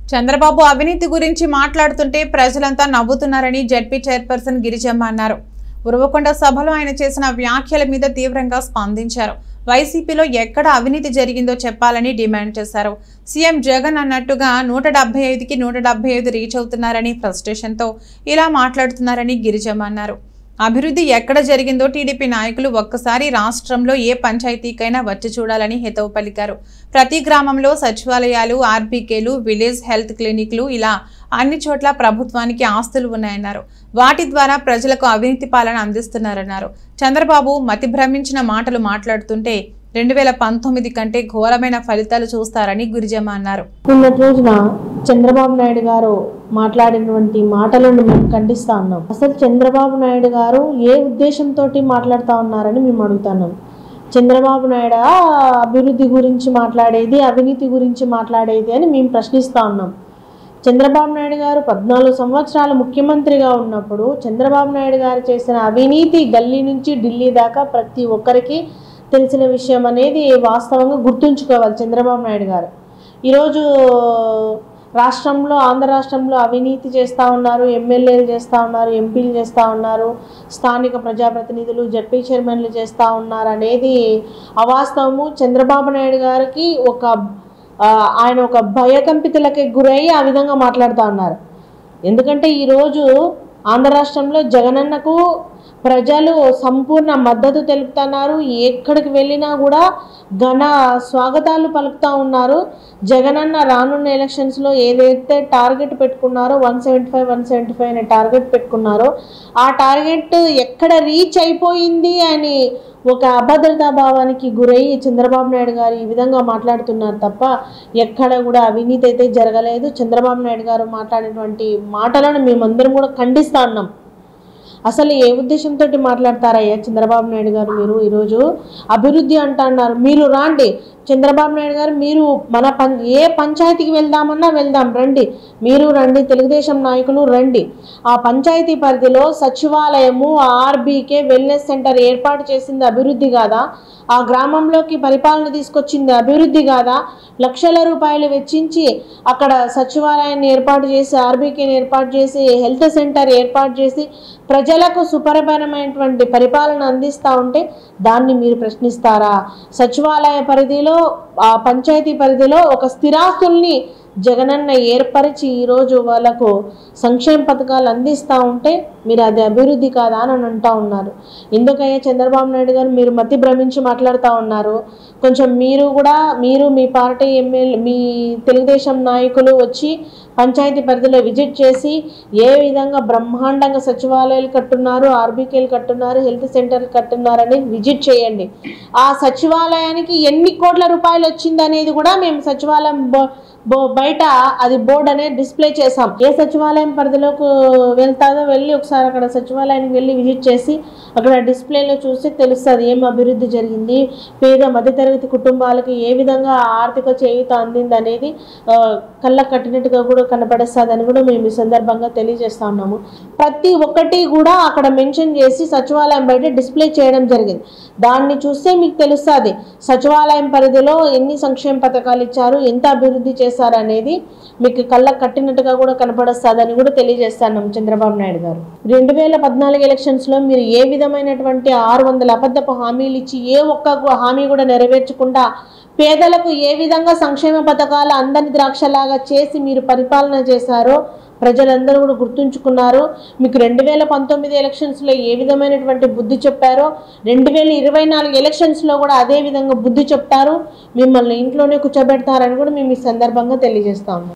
చంద్రబాబు అవినీతి గురించి మాట్లాడుతుంటే ప్రజలంతా నవ్వుతున్నారని జెడ్పీ చైర్పర్సన్ గిరిజమ్మ అన్నారు. ఉరవకొండ సభలో ఆయన చేసిన వ్యాఖ్యల మీద తీవ్రంగా స్పందించారు. వైసీపీలో ఎక్కడ అవినీతి జరిగిందో చెప్పాలని డిమాండ్ చేశారు. సీఎం జగన్ అన్నట్టుగా 175కి 175 రీచ్ అవుతున్నారని ఫ్రస్ట్రేషన్తో ఇలా మాట్లాడుతున్నారని గిరిజమ్మ అన్నారు. అభివృద్ధి ఎక్కడ జరిగిందో టీడీపీ నాయకులు ఒక్కసారి రాష్ట్రంలో ఏ పంచాయతీకైనా వచ్చి చూడాలని హితవు పలికారు. ప్రతి గ్రామంలో సచివాలయాలు, ఆర్బీకేలు, విలేజ్ హెల్త్ క్లినిక్లు ఇలా అన్ని చోట్ల ప్రభుత్వానికి ఆస్తులు ఉన్నాయన్నారు. వాటి ద్వారా ప్రజలకు అవినీతి పాలన అందిస్తున్నారన్నారు. చంద్రబాబు మతి భ్రమించిన మాటలు మాట్లాడుతుంటే 2019 కంటే ఘోరమైన ఫలితాలు చూస్తారని గిరిజమ్మ అన్నారు. నిన్నటి రోజున చంద్రబాబు నాయుడు గారు మాట్లాడినటువంటి మాటలను మేము ఖండిస్తా ఉన్నాం. అసలు చంద్రబాబు నాయుడు గారు ఏ ఉద్దేశంతో మాట్లాడుతూ ఉన్నారని మేము అడుగుతున్నాం. చంద్రబాబు నాయుడు అభివృద్ధి గురించి మాట్లాడేది, అవినీతి గురించి మాట్లాడేది అని మేము ప్రశ్నిస్తూ ఉన్నాం. చంద్రబాబు నాయుడు గారు 14 సంవత్సరాలు ముఖ్యమంత్రిగా ఉన్నప్పుడు చంద్రబాబు నాయుడు గారు చేసిన అవినీతి గల్లీ నుంచి ఢిల్లీ దాకా ప్రతి ఒక్కరికి తెలిసిన విషయం అనేది వాస్తవంగా గుర్తుంచుకోవాలి. చంద్రబాబు నాయుడు గారు ఈరోజు రాష్ట్రంలో, ఆంధ్ర రాష్ట్రంలో అవినీతి చేస్తూ ఉన్నారు, ఎమ్మెల్యేలు చేస్తూ ఉన్నారు, ఎంపీలు చేస్తూ ఉన్నారు, స్థానిక ప్రజాప్రతినిధులు, జడ్పీ చైర్మన్లు చేస్తూ ఉన్నారు అనేది అవాస్తవము. చంద్రబాబు నాయుడు గారికి ఆయన ఒక భయకంపితులకి గురై ఆ విధంగా మాట్లాడుతూ ఉన్నారు. ఎందుకంటే ఈరోజు ఆంధ్ర రాష్ట్రంలో జగనన్నకు ప్రజలు సంపూర్ణ మద్దతు తెలుపుతున్నారు. ఎక్కడికి వెళ్ళినా కూడా ఘన స్వాగతాలు పలుకుతూ ఉన్నారు. జగనన్న రానున్న ఎలక్షన్స్లో ఏదైతే టార్గెట్ పెట్టుకున్నారో 175 అనే టార్గెట్ పెట్టుకున్నారో ఆ టార్గెట్ ఎక్కడ రీచ్ అయిపోయింది అని ఒక అభద్రతా భావానికి గురై చంద్రబాబు నాయుడు గారు ఈ విధంగా మాట్లాడుతున్నారు తప్ప ఎక్కడ కూడా అవినీతి అయితే జరగలేదు. చంద్రబాబు నాయుడు గారు మాట్లాడినటువంటి మాటలను మేమందరం కూడా ఖండిస్తా ఉన్నాం. అసలు ఏ ఉద్దేశంతో మాట్లాడతారయ్యా చంద్రబాబు నాయుడు గారు? మీరు ఈరోజు అభివృద్ధి అంటున్నారు. మీరు రాండి చంద్రబాబు నాయుడు గారు, మీరు ఏ పంచాయతీకి వెళ్దామన్నా వెళ్దాం, రండి, మీరు రండి, తెలుగుదేశం నాయకులు రండి. ఆ పంచాయతీ పరిధిలో సచివాలయము, ఆర్బీకే, వెల్నెస్ సెంటర్ ఏర్పాటు చేసింది అభివృద్ధి కాదా? ఆ గ్రామంలోకి పరిపాలన తీసుకొచ్చింది అభివృద్ధి కాదా? లక్షల రూపాయలు వెచ్చించి అక్కడ సచివాలయాన్ని ఏర్పాటు చేసి, ఆర్బీకేని ఏర్పాటు చేసి, హెల్త్ సెంటర్ ఏర్పాటు చేసి ప్రజలకు సుపరిపాలనమైనటువంటి పరిపాలన అందిస్తూ ఉంటే దాన్ని మీరు ప్రశ్నిస్తారా? సచివాలయ పరిధిలో, ఆ పంచాయతీ పరిధిలో ఒక స్థిరాస్తుల్ని జగనన్న ఏర్పరిచి ఈరోజు వాళ్ళకు సంక్షేమ పథకాలు అందిస్తూ ఉంటే మీరు అది అభివృద్ధి కాదా అని అంటూ ఉన్నారు. ఎందుకయ్యా చంద్రబాబు నాయుడు గారు మీరు మతి భ్రమించి మాట్లాడుతూ ఉన్నారు? కొంచెం మీరు మీ పార్టీ ఎమ్మెల్యే, మీ తెలుగుదేశం నాయకులు వచ్చి పంచాయతీ పరిధిలో విజిట్ చేసి ఏ విధంగా బ్రహ్మాండంగా సచివాలయాలు కట్టున్నారు, ఆర్బీకేలు కట్టున్నారు, హెల్త్ సెంటర్లు కట్టున్నారు అనేది విజిట్ చేయండి. ఆ సచివాలయానికి ఎన్ని కోట్ల రూపాయలు వచ్చింది అనేది కూడా మేము సచివాలయం బయట అది బోర్డు అనేది డిస్ప్లే చేసాం. ఏ సచివాలయం పరిధిలోకి వెళ్తాదో వెళ్ళి ఒకసారి అక్కడ సచివాలయానికి వెళ్ళి విజిట్ చేసి అక్కడ డిస్ప్లేలో చూసి తెలుస్తుంది ఏం అభివృద్ధి జరిగింది, పేద మధ్యతరగతి కుటుంబాలకు ఏ విధంగా ఆర్థిక చేయూత అందింది అనేది కళ్ళకు కట్టినట్టుగా కూడా కనపడేస్తుందని కూడా మేము ఈ సందర్భంగా తెలియజేస్తా ఉన్నాము. ప్రతి ఒక్కటి కూడా అక్కడ మెన్షన్ చేసి సచివాలయం బయట డిస్ప్లే చేయడం జరిగింది. దాన్ని చూస్తే మీకు తెలుస్తుంది సచివాలయం పరిధిలో ఎన్ని సంక్షేమ పథకాలు ఇచ్చారు, ఎంత అభివృద్ధి చేశారు అనేది మీకు కళ్ళకు కట్టినట్టుగా కూడా కనపడొస్తుందని కూడా తెలియజేస్తాను. చంద్రబాబు నాయుడు గారు 2014 ఎలక్షన్స్లో మీరు ఏ విధమైనటువంటి 600 అబద్ధపు హామీలు ఇచ్చి ఏ ఒక్క హామీ కూడా నెరవేర్చకుండా పేదలకు ఏ విధంగా సంక్షేమ పథకాలు అందని ద్రాక్షలాగా చేసి మీరు పరిపాలన చేశారో ప్రజలందరూ కూడా గుర్తుంచుకున్నారు. మీకు 2019 ఎలక్షన్స్లో ఏ విధమైనటువంటి బుద్ధి చెప్పారో 2024 ఎలక్షన్స్లో కూడా అదే విధంగా బుద్ధి చెప్తారు. మిమ్మల్ని ఇంట్లోనే కూర్చోబెడతారని కూడా మేము ఈ సందర్భంగా తెలియజేస్తా ఉన్నాం.